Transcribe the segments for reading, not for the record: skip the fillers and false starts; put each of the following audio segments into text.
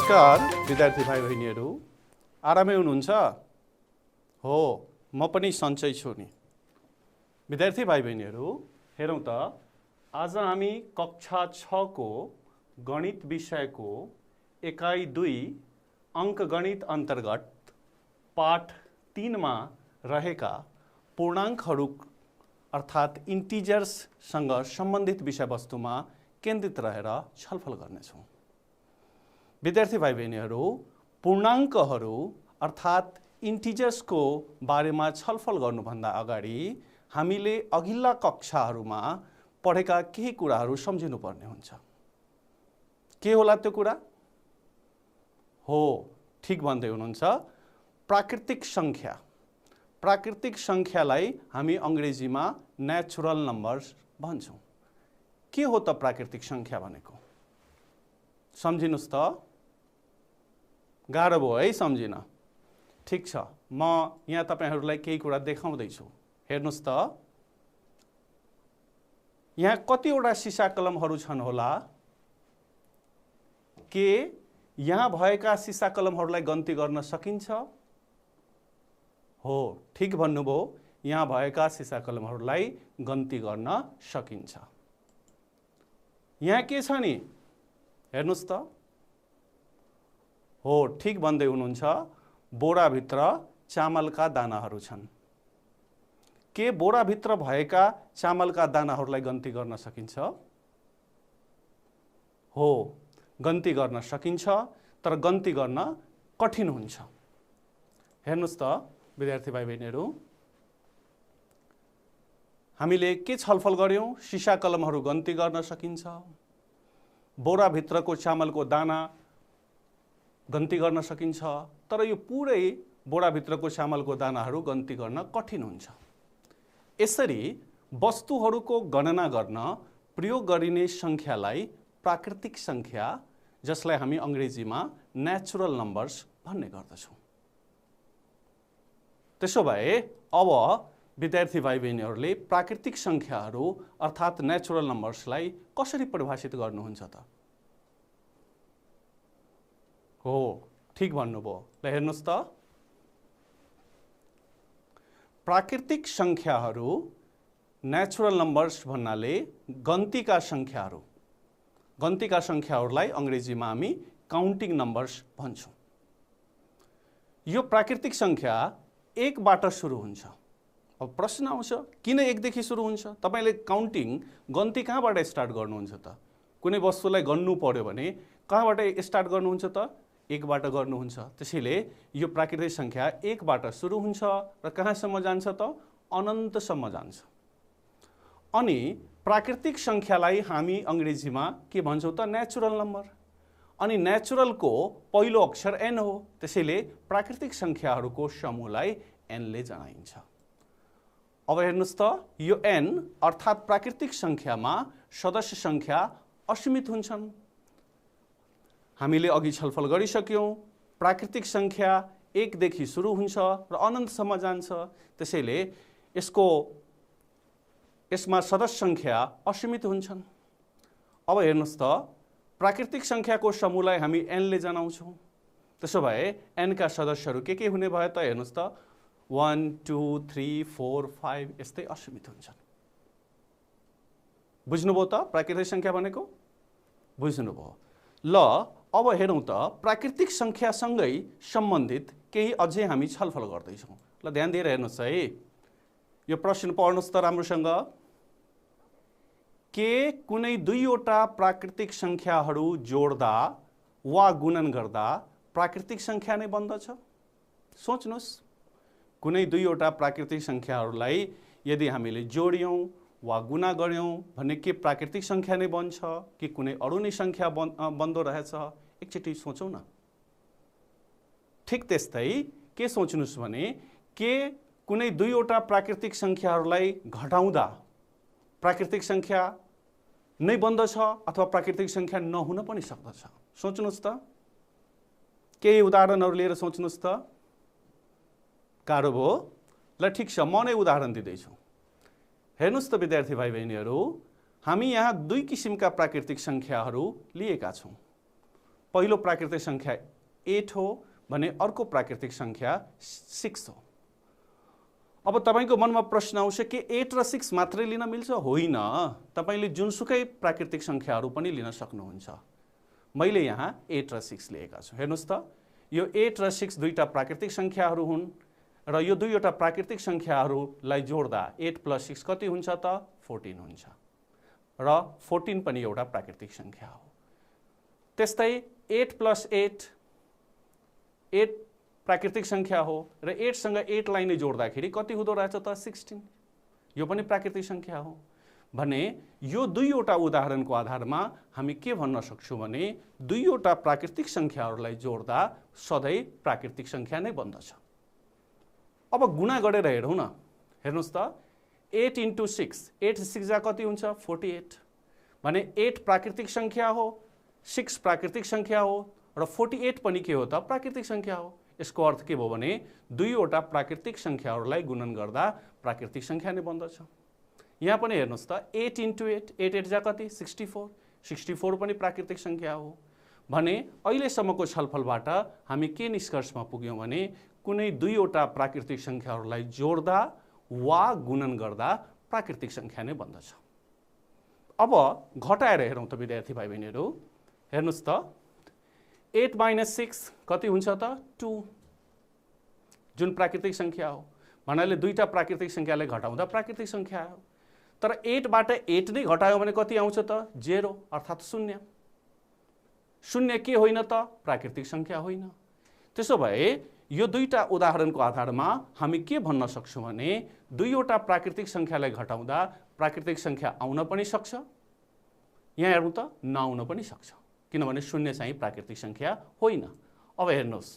नमस्कार विद्यार्थी भाइ बहिनीहरू, आरामै हुनुहुन्छ? हो, म पनि सन्चै छु नि। विद्यार्थी भाइ बहिनीहरू, हेरौँ त आज हामी कक्षा 6 को गणित विषयको एकाइ 2 अङ्कगणित अन्तर्गत पाठ 3 मा रहेका पूर्णाङ्कहरू अर्थात् इन्टिजर्ससँग सम्बन्धित विषयवस्तुमा केन्द्रित रहेर छलफल गर्नेछौँ। विद्यार्थी भाइ बहिनीहरू, पूर्णाङ्कहरू अर्थात् इन्टिजर्सको बारेमा छलफल गर्नुभन्दा अगाडि हामीले अघिल्ला कक्षाहरूमा पढेका केही कुराहरू सम्झिनुपर्ने हुन्छ। के होला त्यो कुरा? हो, ठिक भन्दै हुनुहुन्छ, प्राकृतिक सङ्ख्या। प्राकृतिक सङ्ख्यालाई हामी अङ्ग्रेजीमा नेचुरल नम्बर्स भन्छौँ। के हो त प्राकृतिक सङ्ख्या भनेको? सम्झिनुहोस् त। गाह्रो भयो है सम्झिन? ठिक छ, म यहाँ तपाईहरूलाई केही कुरा देखाउँदैछु। हेर्नुहोस् त, यहाँ कतिवटा सिसा कलमहरू छन् होला? के यहाँ भएका सिसा कलमहरूलाई गन्ती गर्न सकिन्छ? हो, ठिक भन्नुभयो, यहाँ भएका सिसा कलमहरूलाई गन्ती गर्न सकिन्छ। यहाँ के छ नि? हेर्नुहोस् त। हो, ठिक भन्दै हुनुहुन्छ, बोराभित्र चामलका दानाहरू छन्। के बोराभित्र भएका चामलका दानाहरूलाई गन्ती गर्न सकिन्छ? हो, गन्ती गर्न सकिन्छ, तर गन्ती गर्न कठिन हुन्छ। हेर्नुहोस् त विद्यार्थी भाइ बहिनीहरू, हामीले के छलफल गर्यौँ? सिसा कलमहरू गन्ती गर्न सकिन्छ, बोराभित्रको चामलको दाना गन्ती गर्न सकिन्छ, तर यो पुरै बोराभित्रको चामलको दानाहरू गन्ती गर्न कठिन हुन्छ। यसरी वस्तुहरूको गणना गर्न प्रयोग गरिने सङ्ख्यालाई प्राकृतिक सङ्ख्या, जसलाई हामी अङ्ग्रेजीमा नेचुरल नम्बर्स भन्ने गर्दछौँ। त्यसो भए अब विद्यार्थी भाइ बहिनीहरूले प्राकृतिक सङ्ख्याहरू अर्थात् नेचुरल नम्बर्सलाई कसरी परिभाषित गर्नुहुन्छ त? हो, ठिक भन्नुभयो। ल हेर्नुहोस् त, प्राकृतिक सङ्ख्याहरू नेचुरल नम्बर्स भन्नाले गन्तीका सङ्ख्याहरूलाई अङ्ग्रेजीमा हामी काउन्टिङ नम्बर्स भन्छौँ। यो प्राकृतिक सङ्ख्या 1 बाट सुरु हुन्छ। अब प्रश्न आउँछ, किन 1 देखि सुरु हुन्छ? तपाईँले काउन्टिङ गन्ती कहाँबाट स्टार्ट गर्नुहुन्छ त? कुनै वस्तुलाई गन्नु पर्यो भने कहाँबाट स्टार्ट गर्नुहुन्छ त? 1 बाट गर्नुहुन्छ। त्यसैले यो प्राकृतिक सङ्ख्या 1 बाट सुरु हुन्छ र कहाँसम्म जान्छ त? अनन्तसम्म जान्छ। अनि प्राकृतिक सङ्ख्यालाई हामी अङ्ग्रेजीमा के भन्छौँ त? Natural number. अनि नेचुरलको पहिलो अक्षर n हो, त्यसैले प्राकृतिक सङ्ख्याहरूको समूहलाई n ले जनाइन्छ। अब हेर्नुहोस् त, यो n अर्थात् प्राकृतिक सङ्ख्यामा सदस्य सङ्ख्या असीमित हुन्छन्। हामीले अघि छलफल गरिसक्यौँ, प्राकृतिक सङ्ख्या 1 देखि सुरु हुन्छ र अनन्तसम्म जान्छ। त्यसैले यसमा सदस्य सङ्ख्या असीमित हुन्छन्। अब हेर्नुहोस् त, प्राकृतिक सङ्ख्याको समूहलाई हामी n ले जनाउँछौँ। त्यसो भए n का सदस्यहरू के हुने भयो त? हेर्नुहोस् त, 1 2 3 4 5 यस्तै असीमित हुन्छन्। बुझ्नुभयो त प्राकृतिक सङ्ख्या भनेको? बुझ्नुभयो। ल अब हेरौँ त, प्राकृतिक सङ्ख्यासँगै सम्बन्धित केही अझै हामी छलफल गर्दैछौँ। ल ध्यान दिएर हेर्नुहोस् है, यो प्रश्न पढ्नुहोस् त राम्रोसँग। के कुनै 2वटा प्राकृतिक सङ्ख्याहरू जोड्दा वा गुणन गर्दा प्राकृतिक सङ्ख्या नै बन्दछ? सोच्नुहोस्, कुनै 2वटा प्राकृतिक सङ्ख्याहरूलाई यदि हामीले जोड्यौँ वा गुणा गर्यौँ भने के प्राकृतिक सङ्ख्या नै बन्छ कि कुनै अरू नै सङ्ख्या बन्दो रहेछ? एकचोटि सोचौँ न। ठिक त्यस्तै के सोच्नुहोस् भने के कुनै 2वटा प्राकृतिक सङ्ख्याहरूलाई घटाउँदा प्राकृतिक सङ्ख्या नै बन्दछ अथवा प्राकृतिक सङ्ख्या नहुन पनि सक्दछ? सोच्नुहोस् त। केही उदाहरणहरू लिएर सोच्नुहोस् त। गाह्रो भयो? ल ठिक छ, म नै उदाहरण दिँदैछु। हेर्नुहोस् त विद्यार्थी भाइ बहिनीहरू, हामी यहाँ 2 किसिमका प्राकृतिक सङ्ख्याहरू लिएका छौँ। पहिलो प्राकृतिक संख्या 8 हो भने अर्को प्राकृतिक संख्या 6 हो। अब तपाईको मनमा प्रश्न आउँछ कि 8 र 6 मात्रै लिन मिल्छ? होइन, तपाईले जुनसुकै प्राकृतिक संख्याहरू पनि लिन सक्नुहुन्छ। मैले यहाँ 8 र 6 लिएका छु। हेर्नुस् त, यो 8 र 6 दुईटा प्राकृतिक संख्याहरू हुन् र यो दुईवटा प्राकृतिक संख्याहरूलाई जोड्दा 8 + 6 कति हुन्छ त? 14 हुन्छ र 14 पनि एउटा प्राकृतिक संख्या हो। त्यस्तै 8 + 8 8 प्राकृतिक संख्या हो र 8 सँग 8 लाई नै जोड्दाखेरि कति हुँदो रहेछ त? 16। यो पनि प्राकृतिक संख्या हो। भने यो दुईवटा उदाहरणको आधारमा हामी के भन्न सक्छौँ भने दुईवटा प्राकृतिक संख्याहरूलाई जोड्दा सधैँ प्राकृतिक संख्या नै बन्दछ। अब गुणा गरेर हेरौँ न। हेर्नुस् त, 8 × 6 8 6 जा कति हुन्छ? 48। भने 8 प्राकृतिक संख्या हो, 6 प्राकृतिक संख्या हो र 48 पनि के हो त? प्राकृतिक संख्या हो। यसको अर्थ के भयो भने दुईवटा प्राकृतिक संख्याहरूलाई गुणन गर्दा प्राकृतिक संख्या नै बन्दछ। यहाँ पनि हेर्नुस् त, 8 × 8 8 8 जा कति? 64 64 पनि प्राकृतिक संख्या हो। भने अहिलेसम्मको छलफलबाट हामी के निष्कर्षमा पुग्यौँ भने कुनै दुईवटा प्राकृतिक संख्याहरूलाई जोड्दा वा गुणन गर्दा प्राकृतिक संख्या नै बन्दछ। अब घटाएर हेरौँ त विद्यार्थी भाइ बहिनीहरू। हेर्नुस् त, 8 - 6 कति हुन्छ त? 2, जुन प्राकृतिक संख्या हो। भन्नाले दुईटा प्राकृतिक संख्यालाई घटाउँदा प्राकृतिक संख्या हो। तर 8 बाट 8 नै घटायो भने कति आउँछ त? 0 अर्थात् 0। 0 के होइन त? प्राकृतिक संख्या होइन। त्यसो भए यो दुईटा उदाहरणको आधारमा हामी के भन्न सक्छौँ भने दुईवटा प्राकृतिक संख्यालाई घटाउँदा प्राकृतिक संख्या आउन पनि सक्छ, यहाँ हेर्नु त नआउन पनि सक्छ, किनभने 0 चाहिँ प्राकृतिक संख्या होइन। अब हेर्नुहोस्,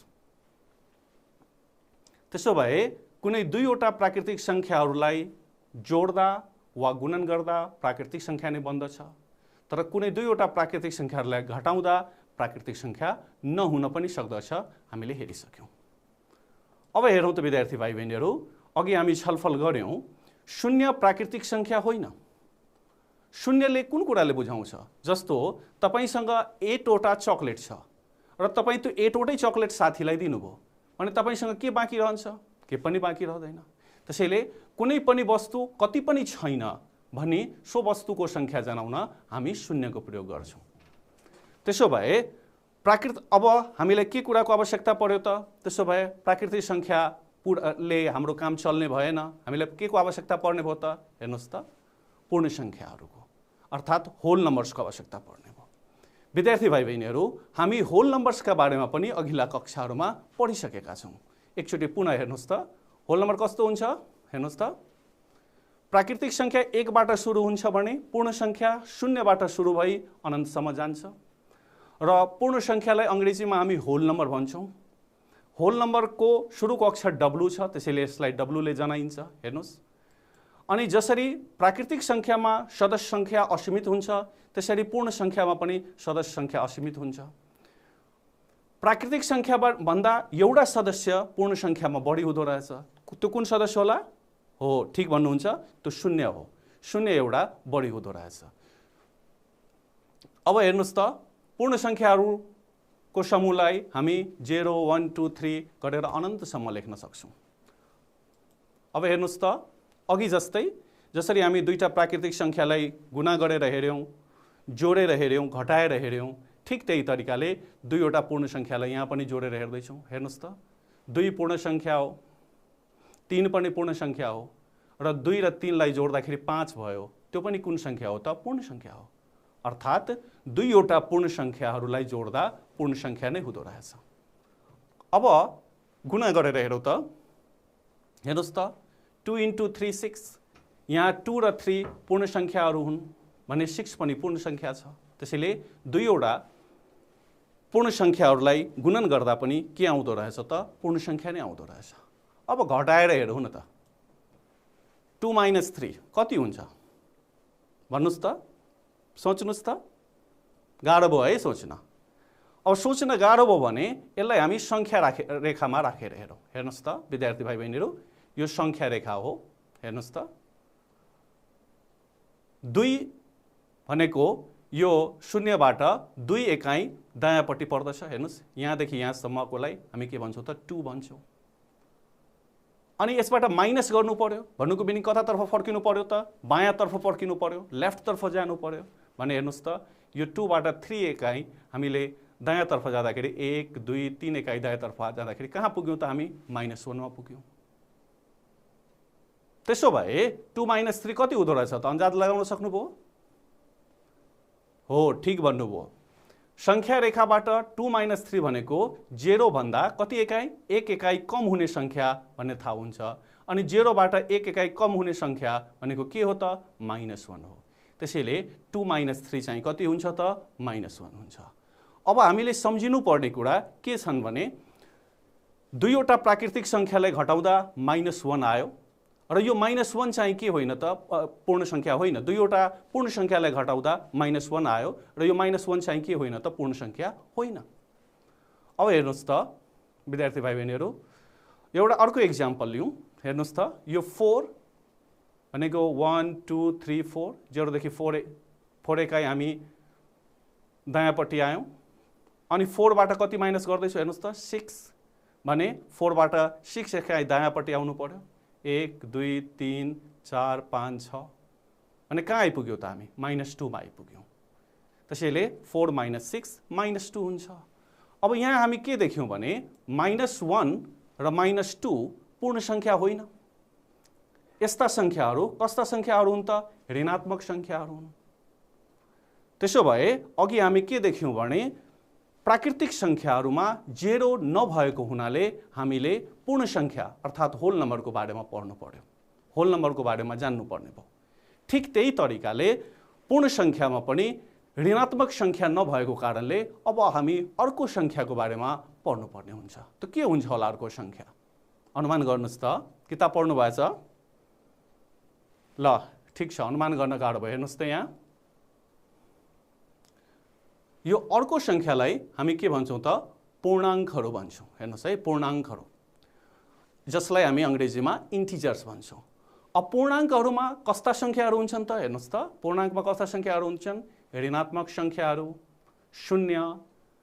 त्यसो भए कुनै दुईवटा प्राकृतिक संख्याहरूलाई जोड्दा वा गुणन गर्दा प्राकृतिक संख्या नै बन्दछ। तर कुनै दुईवटा प्राकृतिक संख्याहरूलाई घटाउँदा प्राकृतिक संख्या नहुन पनि सक्दछ, हामीले हेरिसक्यौँ। अब हेरौँ त विद्यार्थी भाइ बहिनीहरू, अघि हामी छलफल गऱ्यौँ 0 प्राकृतिक संख्या होइन। 0ले कुन कुराले बुझाउँछ? जस्तो तपाईसँग 8 वटा चकलेट छ र तपाईँ त्यो 8 वटै चकलेट साथीलाई दिनुभयो भने तपाईसँग के बाँकी रहन्छ? के पनि बाँकी रहँदैन। त्यसैले कुनै पनि वस्तु कति पनि छैन भने सो वस्तुको संख्या जनाउन हामी 0 को प्रयोग गर्छौँ। त्यसो भए अब हामीलाई के कुराको आवश्यकता पर्यो त? त्यसो भए प्राकृतिक संख्याले हाम्रो काम चल्ने भएन। हामीलाई के को आवश्यकता पर्ने भयो त? हेर्नुहोस् त, पूर्ण संख्याहरूको अर्थात् होल नम्बर्सको आवश्यकता पर्ने भयो। विद्यार्थी भाइ बहिनीहरू, हामी होल नम्बर्सका बारेमा पनि अघिल्ला कक्षाहरूमा पढिसकेका छौँ। एकचोटि पुनः हेर्नुहोस् त, होल नम्बर कस्तो हुन्छ? हेर्नुहोस् त, प्राकृतिक संख्या 1 बाट सुरु हुन्छ भने पूर्ण संख्या 0 बाट सुरु भई अनन्तसम्म जान्छ र पूर्ण संख्यालाई अंग्रेजीमा हामी होल नम्बर भन्छौँ। होल नम्बरको सुरुको अक्षर W छ, त्यसैले यसलाई W ले जनाइन्छ। हेर्नुहोस्, अनि जसरी प्राकृतिक संख्यामा सदस्य संख्या असीमित हुन्छ त्यसरी पूर्ण संख्यामा पनि सदस्य संख्या असीमित हुन्छ। प्राकृतिक संख्या भन्दा एउटा सदस्य पूर्ण संख्यामा बढी हुँदो रहेछ। त्यो कुन सदस्य होला? हो, ठीक भन्नुहुन्छ, त्यो 0 हो। 0 एउटा बढी हुँदो रहेछ। अब हेर्नुहोस् त, पूर्ण संख्याहरूको समूहलाई हामी 0 1 2 3 गरेर अनन्तसम्म लेख्न सक्छौँ। अब हेर्नुहोस् त, अघि जस्तै जसरी हामी दुईटा प्राकृतिक संख्यालाई गुणा गरेर हेर्यौँ, जोडेर हेर्यौँ, घटाएर हेर्यौँ, ठीक त्यही तरिकाले दुईवटा पूर्ण संख्यालाई यहाँ पनि जोडेर हेर्दैछौँ। हेर्नुहोस् त, 2 पूर्ण संख्या हो, 3 पनि पूर्ण संख्या हो र 2 र 3 लाई जोड्दाखेरि 5 भयो। त्यो पनि कुन संख्या हो त? पूर्ण संख्या हो। अर्थात् दुईवटा पूर्ण संख्याहरूलाई जोड्दा पूर्ण संख्या नै हुँदो रहेछ। अब गुणा गरेर हेरौँ त। हेर्नुहोस् त, 2 × 3 6, यहाँ 2 र 3 पूर्ण संख्याहरू हुन् भने 6 पनि पूर्ण संख्या छ। त्यसैले दुईवटा पूर्ण संख्याहरूलाई गुणन गर्दा पनि के आउँदो रहेछ त? पूर्ण संख्या नै आउँदो रहेछ। अब घटाएर हेरौँ न त, 2 - 3 कति हुन्छ? भन्नुहोस् त, सोच्नुहोस् त, गाह्रो भयो है सोच्न। अब सोच्न गाह्रो भयो भने यसलाई हामी संख्या रेखामा राखेर हेरौँ। हेर्नुहोस् त विद्यार्थी भाइ बहिनीहरू, यो संख्या रेखा हो। हेर्नुहोस् त, 2 भनेको यो 0बाट 2 एकाइ दायाँपट्टि पर्दछ। हेर्नुस्, यहाँदेखि यहाँसम्मकोलाई हामी के भन्छौँ त 2 भन्छौँ। अनि यसबाट माइनस गर्नु पर्यो, भन्नुको मिनिङ कतातर्फ फर्किनु पर्यो त? बायाँतर्फ फर्किनु पर्यो, लेफ्टतर्फ जानु पर्यो। भने हेर्नुस् त, यो 2बाट 3 एकाइ हामीले दायाँतर्फ जाँदाखेरि 1 2 3 एकाइ दायाँतर्फ जाँदाखेरि कहाँ पुग्यौँ त? हामी -1 मा पुग्यौँ। त्यसो भए 2 - 3 कति हुँदो रहेछ त? अन्दाज लगाउन सक्नुभयो? हो, ठिक भन्नुभयो। संख्या रेखाबाट 2 - 3 भनेको 0 भन्दा कति एकाइ? 1 एकाइ कम हुने संख्या भन्ने थाहा हुन्छ। अनि 0बाट 1 एकाइ कम हुने संख्या भनेको के हो त? -1 हो। त्यसैले 2 - 3 चाहिँ कति हुन्छ त? -1 हुन्छ। अब हामीले सम्झिनु पर्ने कुरा के छन् भने दुईवटा प्राकृतिक संख्यालाई घटाउँदा -1 आयो र यो -1 चाहिँ के होइन त? पूर्ण संख्या होइन। दुईवटा पूर्ण संख्यालाई घटाउँदा -1 आयो र यो -1 चाहिँ के होइन त? पूर्ण संख्या होइन। अब हेर्नुस् त विद्यार्थी भाइ बहिनीहरू, एउटा अर्को एक्जाम्पल लिउँ। हेर्नुस् त, यो 4 भनेको 1 2 3 4, 0 देखि 4 एकाइ हामी दायाँपट्टि आयौँ। अनि 4बाट कति माइनस गर्दैछु? हेर्नुस् त, 6 भने 4बाट 6 एकाइ दायाँपट्टि आउनु पर्यो। 1 2 3 4 5 6 अनि कहाँ आइपुग्यो त? हामी -2 मा आइपुग्यौँ। त्यसैले 4 - 6 -2 हुन्छ। अब यहाँ हामी के देख्यौँ भने -1 र -2 पूर्ण संख्या होइन। यस्ता संख्याहरू कस्ता संख्याहरू हुन् त? ऋणात्मक संख्याहरू हुन्। त्यसो भए अघि हामी के देख्यौँ भने प्राकृतिक संख्याहरूमा 0 नभएको हुनाले हामीले पूर्ण संख्या अर्थात् होल नम्बरको बारेमा पढ्नु पर्यो, होल नम्बरको बारेमा जान्नु पर्ने भयो। ठिक त्यही तरिकाले पूर्ण संख्यामा पनि ऋणात्मक संख्या नभएको कारणले अब हामी अर्को संख्याको बारेमा पढ्नुपर्ने हुन्छ। त के हुन्छ होला अर्को संख्या? अनुमान गर्नुस् त। किताब पढ्नु भएछ? ल ठिक छ, अनुमान गर्न गाह्रो भयो। हेर्नुस् त, यहाँ यो अर्को संख्यालाई हामी के भन्छौँ त? पूर्णाङ्कहरू भन्छौँ। हेर्नुस् है, पूर्णाङ्कहरू, जसलाई हामी अङ्ग्रेजीमा इन्टिजर्स भन्छौँ। अब पूर्णाङ्कहरूमा कस्ता संख्याहरू हुन्छन् त? हेर्नुस् त, पूर्णाङ्कमा कस्ता संख्याहरू हुन्छन्? ऋणात्मक संख्याहरू, शून्य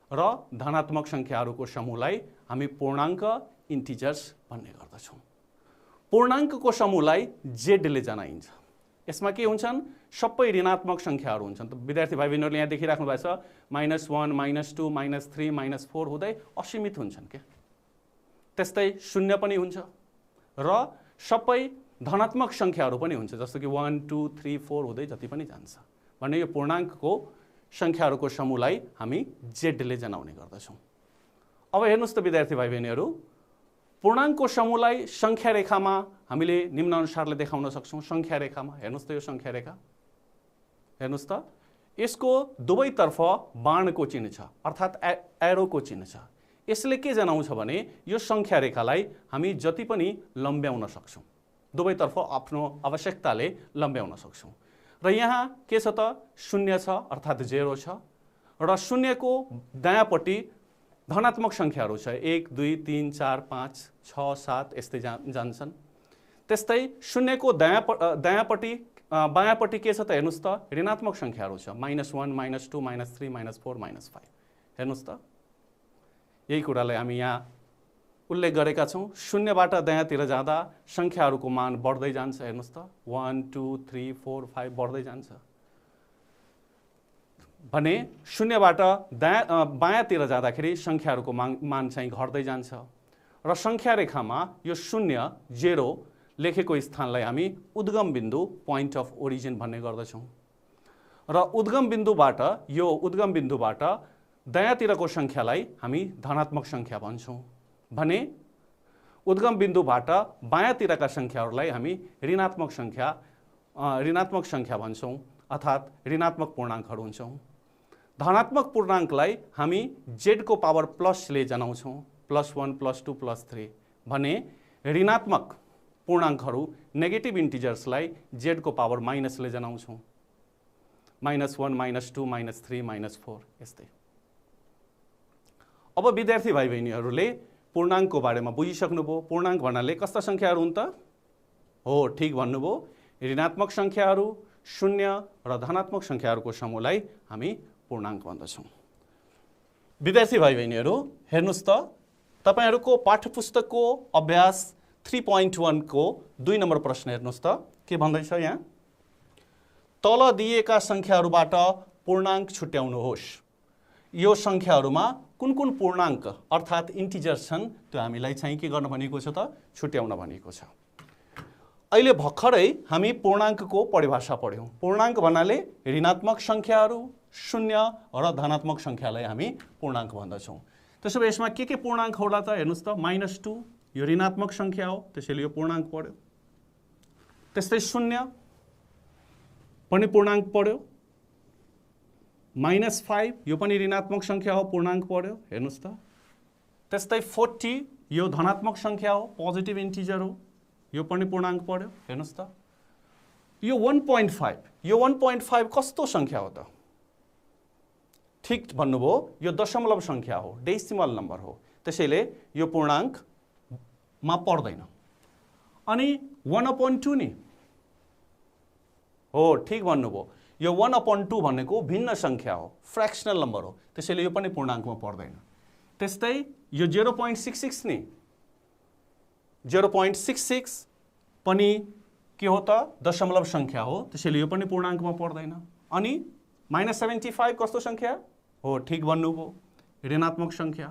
र धनात्मक संख्याहरूको समूहलाई हामी पूर्णाङ्क इन्टिजर्स भन्ने गर्दछौँ। पूर्णाङ्कको समूहलाई जेडले जनाइन्छ। यसमा के हुन्छन्? सबै ऋणात्मक संख्याहरू हुन्छन्। विद्यार्थी भाइ बहिनीहरूले यहाँ देखिराख्नु भएको छ -1 -2 -3 -4 हुँदै असीमित हुन्छन् क्या। त्यस्तै शून्य पनि हुन्छ र सबै धनात्मक संख्याहरू पनि हुन्छ, जस्तो कि 1 2 3 4 हुँदै जति पनि जान्छ। भने यो पूर्णाङ्कको संख्याहरूको समूहलाई हामी जेडले जनाउने गर्दछौँ। अब हेर्नुस् त विद्यार्थी भाइ बहिनीहरू, पूर्णाङ्कको समूहलाई संख्या रेखामा हामीले निम्नानुसारले देखाउन सक्छौँ। संख्या रेखामा हेर्नुस् त, यो संख्या रेखा हेर्नुस् त, यसको दुवैतर्फ बाणको चिन्ह छ अर्थात् एरोको चिन्ह छ। यसले के जनाउँछ भने यो संख्या रेखालाई हामी जति पनि लम्ब्याउन सक्छौँ, दुवैतर्फ आफ्नो आवश्यकताले लम्ब्याउन सक्छौँ। र यहाँ के छ त? शून्य छ अर्थात् 0 छ र शून्यको दायाँपट्टि धनात्मक संख्याहरू छ, 1 2 3 4 5 6 7 यस्तै जान्छन्। त्यस्तै शून्यको दायाँपट्टि बायाँपट्टि के छ त? हेर्नुस् त, ऋणात्मक संख्याहरू छ, -1 -2 -3 -4 -5। हेर्नुस् त, यही कुरालाई हामी यहाँ उल्लेख गरेका छौँ। शून्यबाट दायाँतिर जाँदा संख्याहरूको मान बढ्दै जान्छ। हेर्नुस् त, 1 2 3 4 5 बढ्दै जान्छ। भने शून्यबाट बायाँतिर जाँदाखेरि संख्याहरूको मान चाहिँ घट्दै जान्छ र संख्या रेखामा यो 0 0 लेखेको स्थानलाई हामी उद्गम बिन्दु, पोइन्ट अफ ओरिजिन भन्ने गर्दछौँ। र उद्गम बिन्दुबाट दायाँतिरको संख्यालाई हामी धनात्मक संख्या भन्छौँ। भने उद्गम बिन्दुबाट बायाँतिरका संख्याहरूलाई हामी ऋणात्मक संख्या भन्छौँ अर्थात् ऋणात्मक पूर्णाङ्कहरू हुन्छौँ। धनात्मक पूर्णाङ्कलाई हामी जेडको पावर प्लसले जनाउँछौँ, +1 +2 +3। भने ऋणात्मक पूर्णाङ्कहरू नेगेटिभ इन्टिजर्सलाई जेडको पावर माइनसले जनाउँछौँ, -1 -2 -3 -4 यस्तै। अब विद्यार्थी भाइ बहिनीहरूले पूर्णाङ्कको बारेमा बुझिसक्नुभयो। पूर्णाङ्क भन्नाले कस्ता संख्याहरू हुन् त? हो, ठिक भन्नुभयो, ऋणात्मक संख्याहरू, शून्य र धनात्मक सङ्ख्याहरूको समूहलाई हामी पूर्णाङ्क भन्दछौँ। विद्यार्थी भाइ बहिनीहरू हेर्नुहोस् त, तपाईहरूको पाठ्यपुस्तकको अभ्यास 3.1 को 2 नम्बर प्रश्न हेर्नुहोस् त, के भन्दैछ यहाँ? तल दिएका सङ्ख्याहरूबाट पूर्णाङ्क छुट्याउनुहोस्। यो सङ्ख्याहरूमा कुन कुन पूर्णाङ्क अर्थात् इन्टिजर्स छन् त्यो हामीलाई चाहिँ के गर्न भनिएको छ त? छुट्याउन भनिएको छ। अहिले भर्खरै हामी पूर्णाङ्कको परिभाषा पढ्यौँ। पूर्णाङ्क भन्नाले ऋणात्मक सङ्ख्याहरू, शून्य र धनात्मक सङ्ख्यालाई हामी पूर्णाङ्क भन्दछौँ। त्यसो भए यसमा के पूर्णाङ्क होला त? हेर्नुहोस् त, -2 यो ऋणात्मक सङ्ख्या हो, त्यसैले यो पूर्णाङ्क पढ्यो। त्यस्तै 0 पनि पूर्णाङ्क पढ्यो। -5 यो पनि ऋणात्मक सङ्ख्या हो, पूर्णाङ्क पढ्यो। हेर्नुहोस् त, त्यस्तै 40 यो धनात्मक सङ्ख्या हो, पोजिटिभ इन्टिजर हो, यो पनि पूर्णाङ्क पढ्यो। हेर्नुहोस् त, यो 1.5 कस्तो सङ्ख्या हो त? ठिक भन्नुभयो, यो दशमलव सङ्ख्या हो, डेसिमल नम्बर हो, त्यसैले यो पूर्णाङ्कमा पर्दैन। अनि 1/2 नि हो, ठिक भन्नुभयो, यो 1/2 भनेको भिन्न सङ्ख्या हो, फ्र्याक्सनल नम्बर हो, त्यसैले यो पनि पूर्णाङ्कमा पर्दैन। त्यस्तै यो 0.66 नि, 0.66 पनि के हो त? दशमलव सङ्ख्या हो, त्यसैले यो पनि पूर्णाङ्कमा पर्दैन। अनि -75 कस्तो सङ्ख्या हो? ठिक भन्नुभयो, ऋणात्मक सङ्ख्या।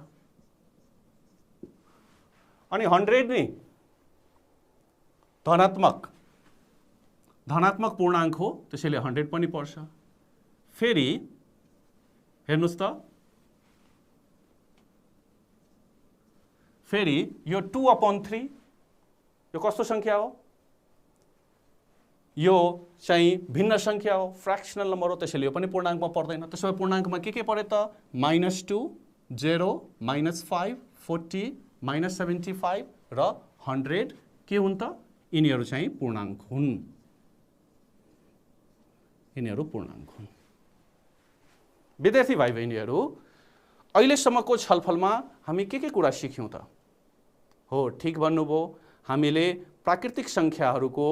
अनि 100 नि धनात्मक पूर्णाङ्क हो, त्यसैले 100 पनि पर्छ। फेरि हेर्नुहोस् त, फेरि यो 2/3 यो कस्तो सङ्ख्या हो? यो चाहिँ भिन्न सङ्ख्या हो, फ्र्याक्सनल नम्बर हो, त्यसैले यो पनि पूर्णाङ्कमा पर्दैन। त्यसो भए पूर्णाङ्कमा के पऱ्यो त? -2, 0, -5, 40, -75 र 100 के हुन् त? यिनीहरू चाहिँ पूर्णाङ्क हुन्। यिनीहरू पूर्णाङ्क हुन्। विद्यार्थी भाइ बहिनीहरू, अहिलेसम्मको छलफलमा हामी के कुरा सिक्यौँ त? हो, ठिक भन्नुभयो, हामीले प्राकृतिक सङ्ख्याहरूको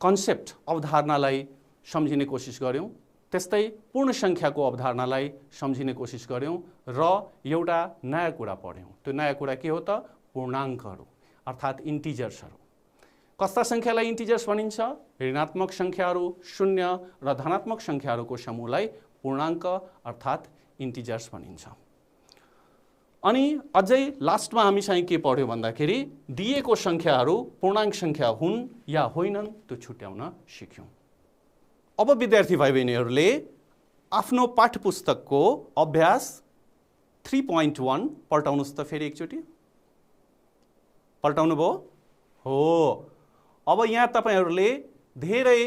कन्सेप्ट अवधारणालाई सम्झिने कोसिस गऱ्यौँ। त्यस्तै पूर्ण सङ्ख्याको अवधारणालाई सम्झिने कोसिस गऱ्यौँ र एउटा नयाँ कुरा पढ्यौँ। त्यो नयाँ कुरा के हो त? पूर्णाङ्कहरू अर्थात् इन्टिजर्सहरू। कस्ता सङ्ख्यालाई इन्टिजर्स भनिन्छ? ऋणात्मक सङ्ख्याहरू, शून्य र धनात्मक सङ्ख्याहरूको समूहलाई पूर्णाङ्क अर्थात् इन्टिजर्स भनिन्छ। अनि अझै लास्टमा हामी चाहिँ के पढ्यौँ भन्दाखेरि दिएको सङ्ख्याहरू पूर्णाङ्क सङ्ख्या हुन् या होइनन् त्यो छुट्याउन सिक्यौँ। अब विद्यार्थी भाइ बहिनीहरूले आफ्नो पाठ्यपुस्तकको अभ्यास 3.1 पल्टाउनुहोस् त फेरि एकचोटि। पल्टाउनु भयो? हो। अब यहाँ तपाईँहरूले धेरै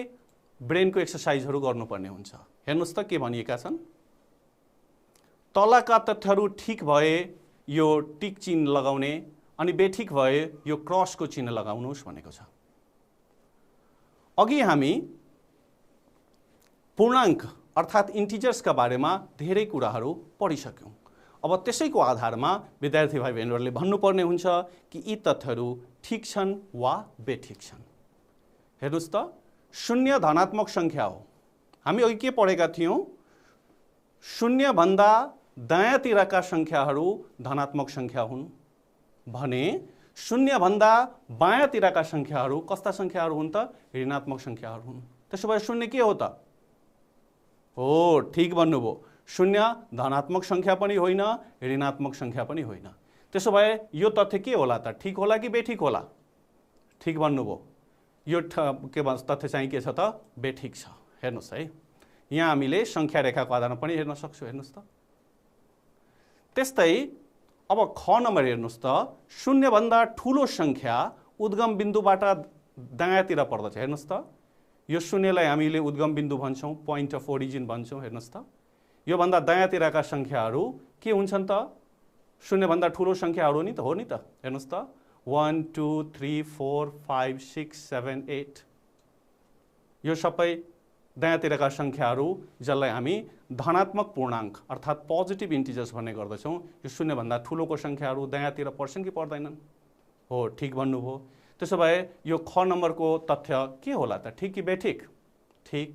ब्रेनको एक्सर्साइजहरू गर्नुपर्ने हुन्छ। हेर्नुहोस् त के भनिएका छन्? तलका तथ्यहरू ठिक भए यो टिक चिन्ह लगाउने, अनि बेठिक भए यो क्रसको चिन्ह लगाउनुहोस् भनेको छ। अघि हामी पूर्णाङ्क अर्थात् इन्टिजर्सका बारेमा धेरै कुराहरू पढिसक्यौँ। अब त्यसैको आधारमा विद्यार्थी भाइ बहिनीहरूले भन्नुपर्ने हुन्छ कि यी तथ्यहरू ठिक छन् वा बेठिक छन्। हेर्नुहोस् त, शून्य धनात्मक सङ्ख्या हो। हामी अघि के पढेका थियौँ? शून्यभन्दा दायाँतिरका सङ्ख्याहरू धनात्मक सङ्ख्या हुन् भने शून्यभन्दा बायाँतिरका सङ्ख्याहरू कस्ता सङ्ख्याहरू हुन् त? ऋणात्मक सङ्ख्याहरू हुन्। त्यसो भए शून्य के हो त? हो, ठिक भन्नुभयो, शून्य धनात्मक सङ्ख्या पनि होइन, ऋणात्मक सङ्ख्या पनि होइन। त्यसो भए यो तथ्य के होला त? ठिक होला कि बेठिक होला? ठिक भन्नुभयो, यो के भन्छ तथ्य चाहिँ के छ त? बेठिक छ। हेर्नुहोस् है, यहाँ हामीले सङ्ख्या रेखाको आधारमा पनि हेर्न सक्छौँ। हेर्नुहोस् त, त्यस्तै अब ख नम्बर हेर्नुहोस् त, शून्यभन्दा ठुलो सङ्ख्या उद्गम बिन्दुबाट दायाँतिर पर्दछ। हेर्नुहोस् त, यो शून्यलाई हामीले उद्गम बिन्दु भन्छौँ, पोइन्ट अफ ओरिजिन भन्छौँ। हेर्नुहोस् त, योभन्दा दायाँतिरका सङ्ख्याहरू के हुन्छन् त? शून्यभन्दा ठुलो सङ्ख्याहरू नि त हो नि त। हेर्नुहोस् त, 1 2 3 4 5 6 7 8 यो सबै दायाँतिरका सङ्ख्याहरू जसलाई हामी धनात्मक पूर्णाङ्क अर्थात् पोजिटिभ इन्टिजर्स भन्ने गर्दछौँ। यो शून्यभन्दा ठुलोको सङ्ख्याहरू दायाँतिर पर्छन् कि पर्दैनन्? हो, ठिक भन्नुभयो। त्यसो भए यो ख नम्बरको तथ्य के होला त? ठिक कि बेठिक? ठिक।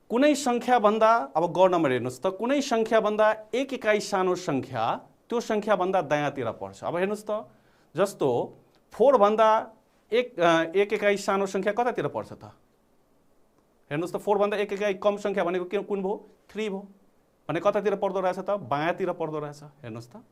कुनै संख्याभन्दा, अब ग नम्बर हेर्नुहोस् त, कुनै संख्याभन्दा एक इकाइ सानो संख्या त्यो संख्याभन्दा दायाँतिर पर्छ। अब हेर्नुहोस् त, जस्तो 4 भन्दा एक इकाइ सानो संख्या कतातिर पर्छ त? हेर्नुहोस् त, 4 भन्दा एक इकाइ कम संख्या भनेको कुन भयो? 3 भयो। भने कतातिर पर्दो रहेछ त? बायाँतिर पर्दो रहेछ। हेर्नुहोस् त,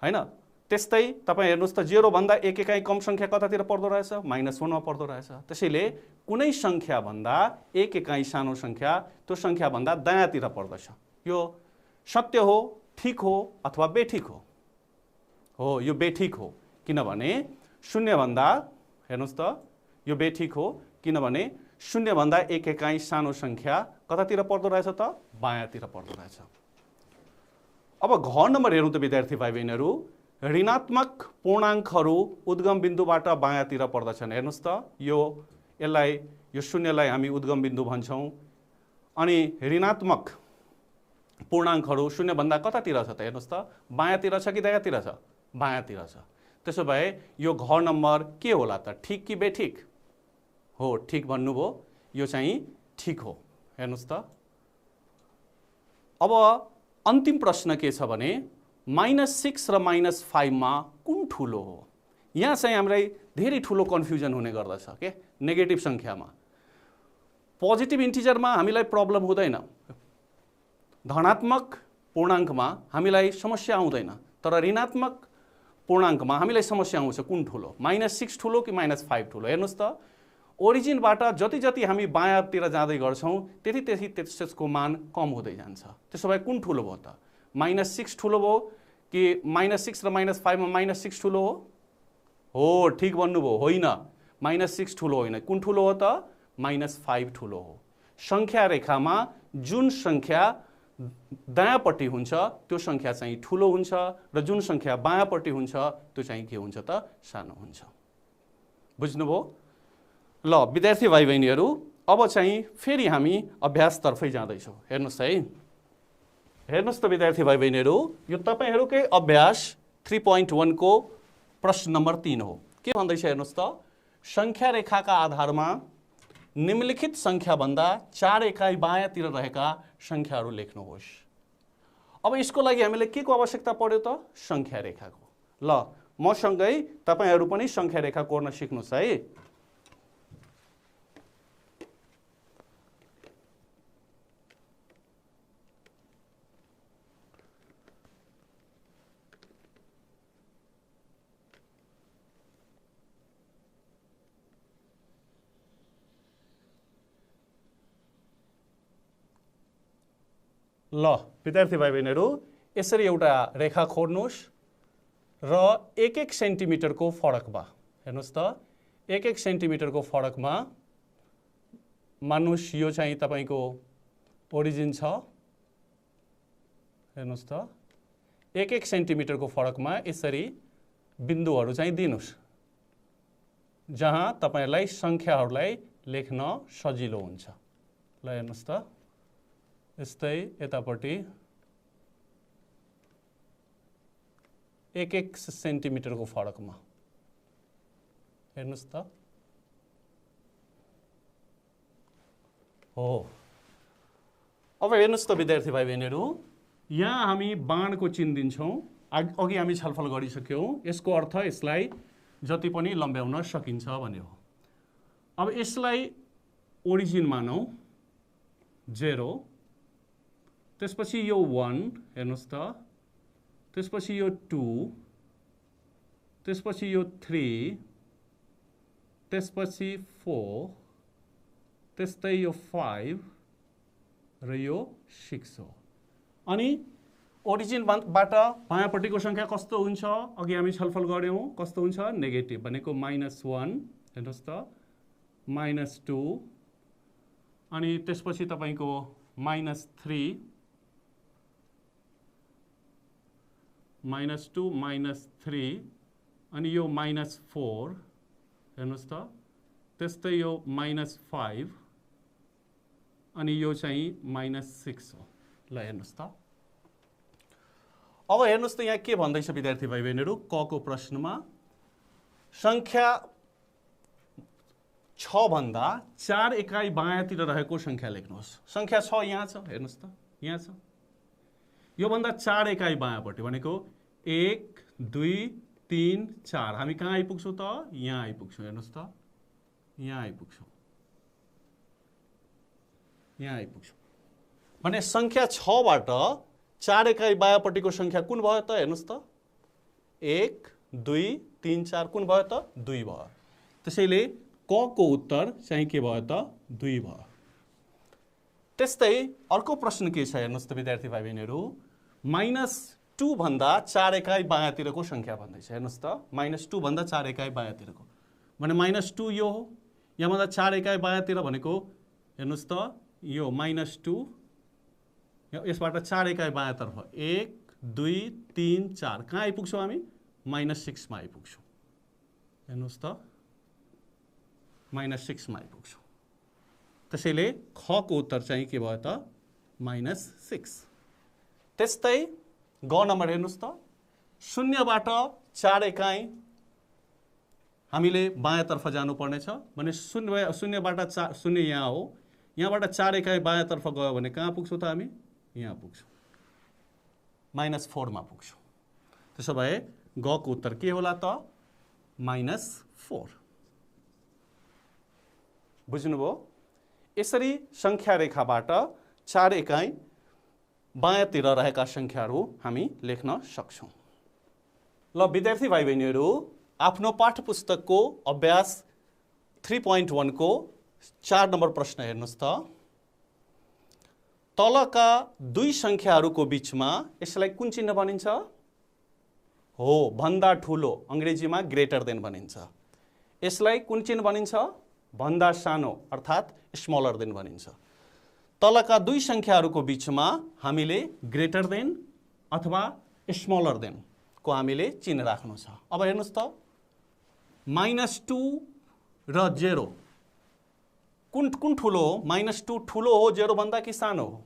हैन? त्यस्तै तपाईँ हेर्नुहोस् त, 0 भन्दा एक इकाइ कम संख्या कतातिर पर्दो रहेछ? -1 मा पर्दो रहेछ। त्यसैले कुनै संख्याभन्दा एक इकाइ सानो संख्या त्यो संख्याभन्दा दायाँतिर पर्दछ। यो सत्य हो, ठिक हो अथवा बेठिक हो? हो, यो बेठिक हो। किनभने शून्यभन्दा, हेर्नुहोस् त, यो बेठिक हो किनभने शून्यभन्दा एक इकाइ सानो संख्या कतातिर पर्दो रहेछ त? बायाँतिर पर्दो रहेछ। अब घ नम्बर हेरौँ त विद्यार्थी भाइ बहिनीहरू, ऋणात्मक पूर्णाङ्कहरू उद्गम बिन्दुबाट बायाँतिर पर्दछन्। हेर्नुहोस् त, यो शून्यलाई हामी उद्गम बिन्दु भन्छौँ अनि ऋणात्मक पूर्णाङ्कहरू शून्यभन्दा कतातिर छ त? हेर्नुहोस् त, बायाँतिर छ कि दायाँतिर छ? बायाँतिर छ। त्यसो भए यो घ नम्बर के होला त? ठिक कि बेठिक? हो, ठिक भन्नुभयो, यो चाहिँ ठिक हो। हेर्नुहोस् त, अब अन्तिम प्रश्न के छ भने -6 र -5 मा कुन ठुलो हो? यहाँ चाहिँ हामीलाई धेरै ठुलो कन्फ्युजन हुने गर्दछ के नेगेटिभ संख्यामा। पोजिटिभ इन्टिजरमा हामीलाई प्रब्लम हुँदैन, धनात्मक पूर्णाङ्कमा हामीलाई समस्या आउँदैन, तर ऋणात्मक पूर्णाङ्कमा हामीलाई समस्या आउँछ। कुन ठुलो? -6 ठुलो कि -5 ठुलो? हेर्नुहोस् त, ओरिजिनबाट जति जति हामी बायाँतिर जाँदै गर्छौँ त्यति त्यसको मान कम हुँदै जान्छ। त्यसो भए कुन ठुलो भयो त? -6 ठुलो भयो कि -6 र -5 मा -6 ठुलो हो? हो, ठिक भन्नुभयो। होइन, -6 ठुलो होइन। कुन ठुलो हो त? -5 ठुलो हो। संख्या रेखामा जुन संख्या दायाँपट्टि हुन्छ त्यो संख्या चाहिँ ठुलो हुन्छ र जुन संख्या बायाँपट्टि हुन्छ त्यो चाहिँ के हुन्छ त? सानो हुन्छ। बुझ्नुभयो? ल विद्यार्थी भाइ बहिनीहरू, अब चाहिँ फेरि हामी अभ्यासतर्फै जाँदैछौँ। हेर्नुहोस् है, हेर्नुहोस् त विद्यार्थी भाइ बहिनीहरू, यो तपाईँहरूकै अभ्यास 3.1 को प्रश्न नम्बर 3 हो। के भन्दैछ हेर्नुहोस् त, संख्या रेखाका आधारमा निम्नलिखित संख्याभन्दा 4 इकाइ बायाँतिर रहेका संख्याहरू लेख्नुहोस्। अब यसको लागि हामीले के को आवश्यकता पर्यो त? संख्या रेखाको। ल मसँगै तपाईहरू पनि संख्या रेखा कोर्न सिक्नुहोस् है। ल विद्यार्थी भाइ बहिनीहरू, यसरी एउटा रेखा खोर्नुहोस् र 1-1 सेन्टिमिटरको फरकमा, हेर्नुहोस् त, 1-1 सेन्टिमिटरको फरकमा मान्नुहोस् यो चाहिँ तपाईको ओरिजिन छ। हेर्नुहोस् त, 1-1 सेन्टिमिटरको फरकमा यसरी बिन्दुहरू चाहिँ दिनुस् जहाँ तपाईलाई संख्याहरूलाई लेख्न सजिलो हुन्छ। ल हेर्नुहोस् त, यस्तै यतापट्टि 1-1 सेन्टिमिटरको फरकमा, हेर्नुहोस् त। हो, अब हेर्नुहोस् त विद्यार्थी भाइ बहिनीहरू, यहाँ हामी बाणको चिन्ह दिन्छौँ। अघि हामी छलफल गरिसक्यौँ। यसको अर्थ यसलाई जति पनि लम्ब्याउन सकिन्छ भन्ने हो। अब यसलाई ओरिजिन मानौँ 0, त्यसपछि यो 1, हेर्नुहोस् त, त्यसपछि यो 2, त्यसपछि यो 3, त्यसपछि 4, त्यस्तै यो 5 र यो 6 हो। अनि ओरिजिनबाट बायाँपट्टिको संख्या कस्तो हुन्छ? अघि हामी छलफल गर्यौँ, कस्तो हुन्छ? नेगेटिभ भनेको -1, हेर्नुहोस् त, -2, अनि त्यसपछि तपाईको -3, -2, -3, अनि यो -4, हेर्नुहोस् त, त्यस्तै यो -5 अनि यो चाहिँ -6 हो। ल हेर्नुहोस् त, अब हेर्नुहोस् त यहाँ के भन्दैछ विद्यार्थी भाइ बहिनीहरू, क को प्रश्नमा संख्या 6 भन्दा 4 एकाइ बायाँतिर रहेको संख्या लेख्नुहोस्। संख्या 6 यहाँ छ, हेर्नुहोस् त, यहाँ छ। यो भन्दा 4 एकाइ बायाँपट्टि भनेको 1 2 3 4, हामी कहाँ आइपुग्छौँ त? यहाँ आइपुग्छौँ। हेर्नुहोस् त, यहाँ आइपुग्छौँ, यहाँ आइपुग्छौँ। भने संख्या 6 बाट 4 एकाइ बायाँपट्टिको संख्या कुन भयो त? हेर्नुहोस् त, 1 2 3 4 कुन भयो त? 2 भयो। त्यसैले क को उत्तर चाहिँ के भयो त? 2 भयो। त्यस्तै अर्को प्रश्न के छ हेर्नुहोस् त विद्यार्थी भाइ बहिनीहरू, -2 भन्दा 4 एकाइ बायाँतिरको संख्या भन्दैछ। हेर्नुहोस् त, -2 भन्दा 4 एकाइ बायाँतिरको भने -2 यो हो। यहाँभन्दा 4 एकाइ बायाँतिर भनेको हेर्नुहोस् त, यो -2, यसबाट 4 एकाइ बायाँतर्फ 1 2 3 4, कहाँ आइपुग्छौँ हामी? -6 मा आइपुग्छौँ। हेर्नुहोस् त, -6 मा आइपुग्छौँ। त्यसैले ख को उत्तर चाहिँ के भयो त? -6। त्यस्तै ग नम्बर हेर्नुहोस् त, 0 बाट 4 एकाइ हामीले बायाँतर्फ जानुपर्नेछ भने 0 बाट 4, 0 यहाँ हो, यहाँबाट 4 एकाइ बायाँतर्फ गयो भने कहाँ पुग्छौँ त हामी? यहाँ पुग्छौँ, -4 मा पुग्छौँ। त्यसो भए ग को उत्तर के होला त? -4। बुझ्नुभयो? यसरी संख्या रेखाबाट 4 एकाइ बायाँतिर रहेका संख्याहरू हामी लेख्न सक्छौँ। ल विद्यार्थी भाइ बहिनीहरू, आफ्नो पाठ्यपुस्तकको अभ्यास 3.1 को 4 नम्बर प्रश्न हेर्नुहोस् त। तलका दुई संख्याहरूको बीचमा यसलाई कुन चिन्ह भनिन्छ? हो, भन्दा ठुलो, अंग्रेजीमा ग्रेटर देन भनिन्छ। यसलाई कुन चिन्ह भनिन्छ? भन्दा सानो अर्थात् स्मलर देन भनिन्छ। तलका दुई संख्याहरूको बीचमा हामीले ग्रेटर देन अथवा स्मलर देन को हामीले चिन्ह राख्नु छ। अब हेर्नुहोस् त, -2 र 0 कुन ठुलो हो? -2 ठुलो हो 0 भन्दा कि सानो हो?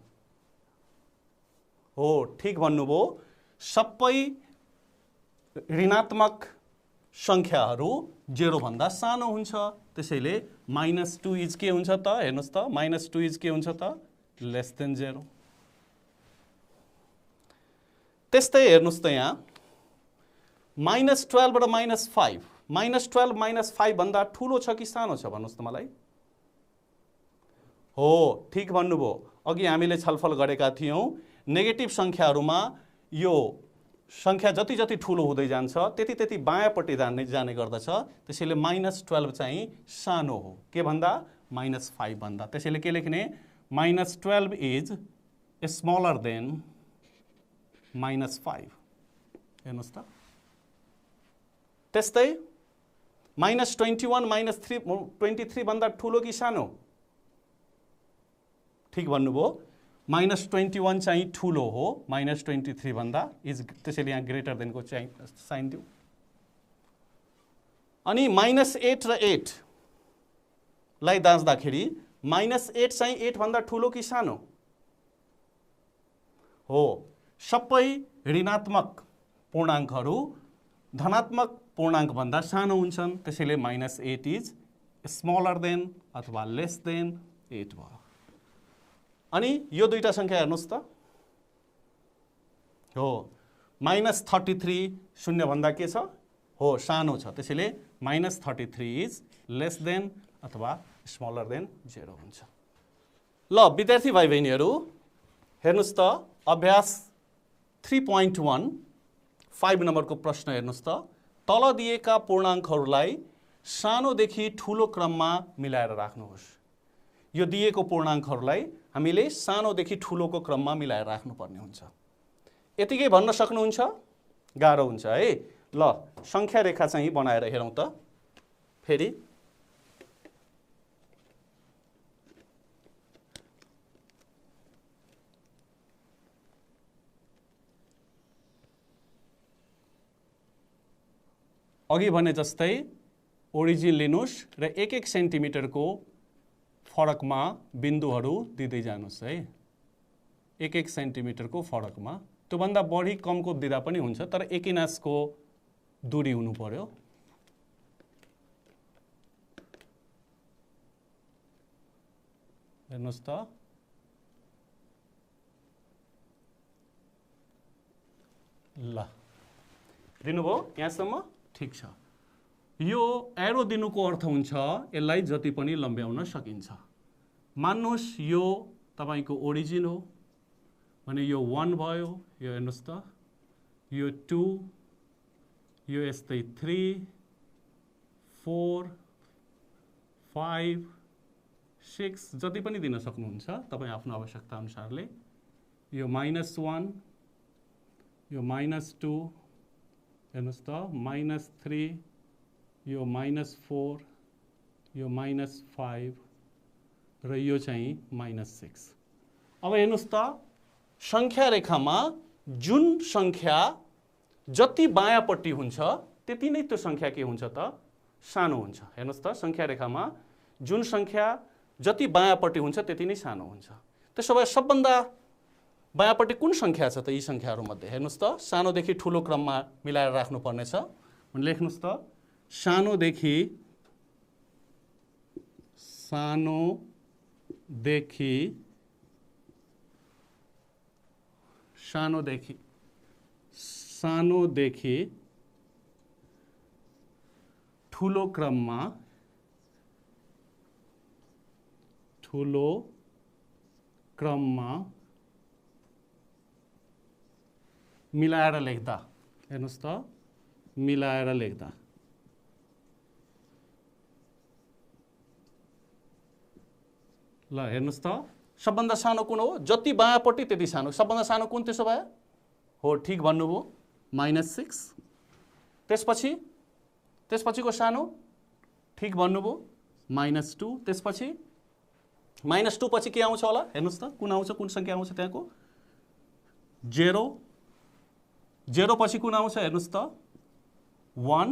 हो, ठिक भन्नुभयो। सबै ऋणात्मक संख्याहरू 0 भन्दा सानो हुन्छ। त्यसैले -2 इज के हुन्छ त? हेर्नुहोस् त, -2 इज के हुन्छ त? Less than 0। त्यस्तै हेर्नुहोस् त, यहाँ -12 बाट -5, -12 -5 भन्दा ठुलो छ कि सानो छ? भन्नुहोस् त मलाई। हो, ठिक भन्नुभयो। अघि हामीले छलफल गरेका थियौँ, नेगेटिभ संख्याहरूमा यो संख्या जति जति ठुलो हुँदै जान्छ त्यति त्यति बायाँपट्टि जाने गर्दछ। त्यसैले -12 चाहिँ सानो हो के भन्दा? -5 भन्दा। त्यसैले के लेख्ने? -12 इज स्मलर देन -5। हेर्नुहोस् त। त्यस्तै -21 -23 भन्दा ठुलो कि सानो? ठिक भन्नुभयो, -21 चाहिँ ठुलो हो -23 भन्दा, इज, त्यसैले यहाँ ग्रेटर देनको चाहिँ साइन दिउँ। अनि -8 र 8 लाई दाँच्दाखेरि -8 चाहिँ 8 भन्दा ठुलो कि सानो? हो, सबै ऋणात्मक पूर्णाङ्कहरू धनात्मक पूर्णाङ्क भन्दा सानो हुन्छन्। त्यसैले -8 इज स्मलर देन अथवा लेस देन 8 भयो। अनि यो दुईटा संख्या हेर्नुहोस् त। हो, -33 0 भन्दा के छ? हो, सानो छ। त्यसैले -33 इज लेस देन अथवा स्मलर देन 0 हुन्छ। ल विद्यार्थी भाइ बहिनीहरू, हेर्नुहोस् त, अभ्यास 3.1 5 नम्बरको प्रश्न हेर्नुहोस् त। तल दिएका पूर्णाङ्कहरूलाई सानोदेखि ठुलो क्रममा मिलाएर राख्नुहोस्। यो दिएको पूर्णाङ्कहरूलाई हामीले सानोदेखि ठुलोको क्रममा मिलाएर राख्नुपर्ने हुन्छ। यतिकै भन्न सक्नुहुन्छ? गाह्रो हुन्छ है। ल संख्या रेखा चाहिँ बनाएर हेरौँ त फेरि। अघि भने जस्तै ओरिजिन लिनुहोस् र 1-1 सेन्टिमिटरको फरकमा बिन्दुहरू दिँदै जानुहोस् है। 1-1 सेन्टिमिटरको फरकमा, त्योभन्दा बढी कमको दिँदा पनि हुन्छ, तर 1 इन्चको दूरी हुनु पर्यो। हेर्नुहोस् त ल दिनुभयो यहाँसम्म ठिक छ। यो एरो दिनुको अर्थ हुन्छ यसलाई जति पनि लम्ब्याउन सकिन्छ। मान्नुहोस् यो तपाईको ओरिजिन हो भने यो 1 भयो, यो हेर्नुहोस् त यो 2, यो यस्तै 3, 4, 5, 6 जति पनि दिन सक्नुहुन्छ तपाईँ आफ्नो आवश्यकता अनुसारले। यो -1, यो -2, हेर्नुहोस् त -3, यो -4, यो -5 र यो चाहिँ -6। अब हेर्नुहोस् त संख्या रेखामा जुन संख्या जति बायाँपट्टि हुन्छ त्यति नै त्यो संख्या के हुन्छ त सानो हुन्छ। हेर्नुहोस् त संख्या रेखामा जुन संख्या जति बायाँपट्टि हुन्छ त्यति नै सानो हुन्छ। त्यसो भए सबभन्दा बायाँपट्टि कुन संख्या छ त यी संख्याहरूमध्ये? हेर्नुहोस् त सानोदेखि ठुलो क्रममा मिलाएर राख्नुपर्नेछ। लेख्नुहोस् त सानोदेखि ठुलो क्रममा मिलाएर लेख्दा, हेर्नुहोस् त मिलाएर लेख्दा ल हेर्नुहोस् त सबभन्दा सानो कुन हो? जति बायाँपट्टि त्यति सानो। सबभन्दा सानो कुन त्यसो भए? हो ठिक भन्नुभयो -6। त्यसपछिको सानो ठिक भन्नुभयो -2। त्यसपछि -2 पछि के आउँछ होला? हेर्नुहोस् त कुन आउँछ, कुन संख्या आउँछ त्यहाँको? 0। 0 पछि कुन आउँछ? हेर्नुहोस् त 1।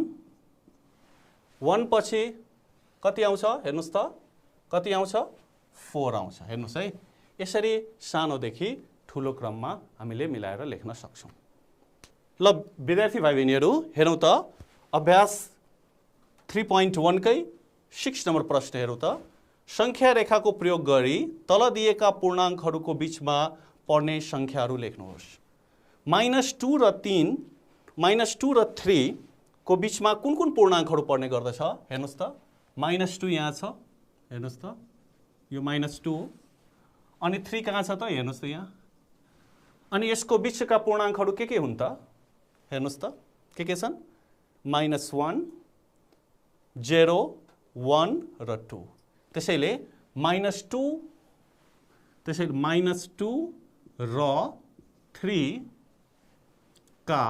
1 पछि कति आउँछ? हेर्नुहोस् त कति आउँछ? 4 आउँछ। हेर्नुहोस् है यसरी सानोदेखि ठुलो क्रममा हामीले मिलाएर लेख्न सक्छौँ। ल विद्यार्थी भाइ बहिनीहरू हेरौँ त अभ्यास 3.1 कै 6 नम्बर प्रश्न हेरौँ त। संख्या रेखाको प्रयोग गरी तल दिएका पूर्णाङ्कहरूको बीचमा पर्ने संख्याहरू लेख्नुहोस्। -2 र 3, -2 र 3 को बीचमा कुन कुन पूर्णाङ्कहरू पर्ने गर्दछ? हेर्नुहोस् त -2 यहाँ छ, हेर्नुहोस् त यो -2 हो। अनि 3 कहाँ छ त? हेर्नुहोस् त यहाँ। अनि यसको बीचका पूर्णाङ्कहरू के हुन् त? हेर्नुहोस् त के छन्? -1, 0, 1 र 2। त्यसैले -2 र 3 का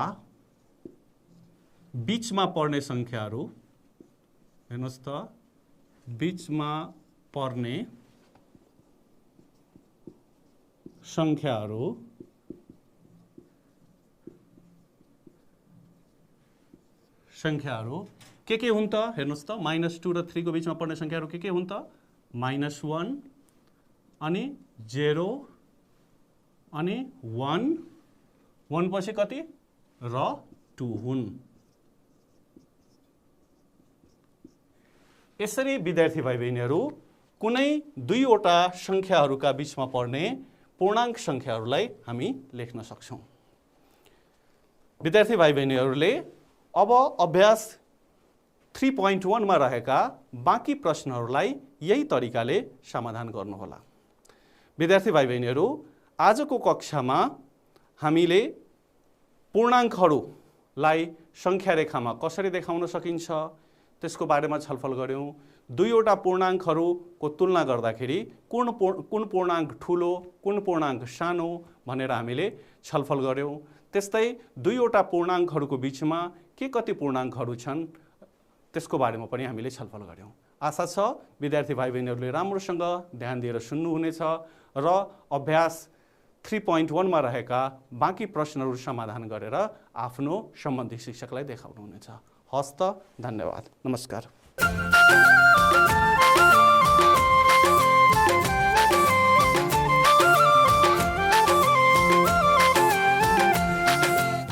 बीचमा पर्ने संख्याहरू, हेर्नुहोस् त बीचमा पर्ने संख्याहरू के हुन् त? हेर्नुहोस् त -2 र 3 को बीचमा पर्ने संख्याहरू के हुन् त? -1 अनि 0 अनि 1 पछि कति र 2 हुन्। यसरी विद्यार्थी भाइ बहिनीहरू कुनै दुईवटा संख्याहरूका बीचमा पर्ने पूर्णाङ्क संख्याहरूलाई हामी लेख्न सक्छौँ। विद्यार्थी भाइ बहिनीहरूले अब अभ्यास 3.1 मा रहेका बाँकी प्रश्नहरूलाई यही तरिकाले समाधान गर्नुहोला। विद्यार्थी भाइ बहिनीहरू आजको कक्षामा हामीले पूर्णाङ्कहरूलाई संख्या रेखामा कसरी देखाउन सकिन्छ त्यसको बारेमा छलफल गर्यौं। दुईवटा पूर्णाङ्कहरूको तुलना गर्दाखेरि कुन पूर्णाङ्क ठुलो कुन पूर्णाङ्क सानो भनेर हामीले छलफल गर्यौं। त्यस्तै दुईवटा पूर्णाङ्कहरूको बीचमा के कति पूर्णाङ्कहरू छन् त्यसको बारेमा पनि हामीले छलफल गर्यौं। आशा छ विद्यार्थी भाइ बहिनीहरूले राम्रोसँग ध्यान दिएर सुन्नुहुनेछ र अभ्यास 3.1 मा रहेका बाँकी प्रश्नहरू समाधान गरेर आफ्नो सम्बन्धित शिक्षकलाई देखाउनुहुनेछ। हस्त धन्यवाद, नमस्कार।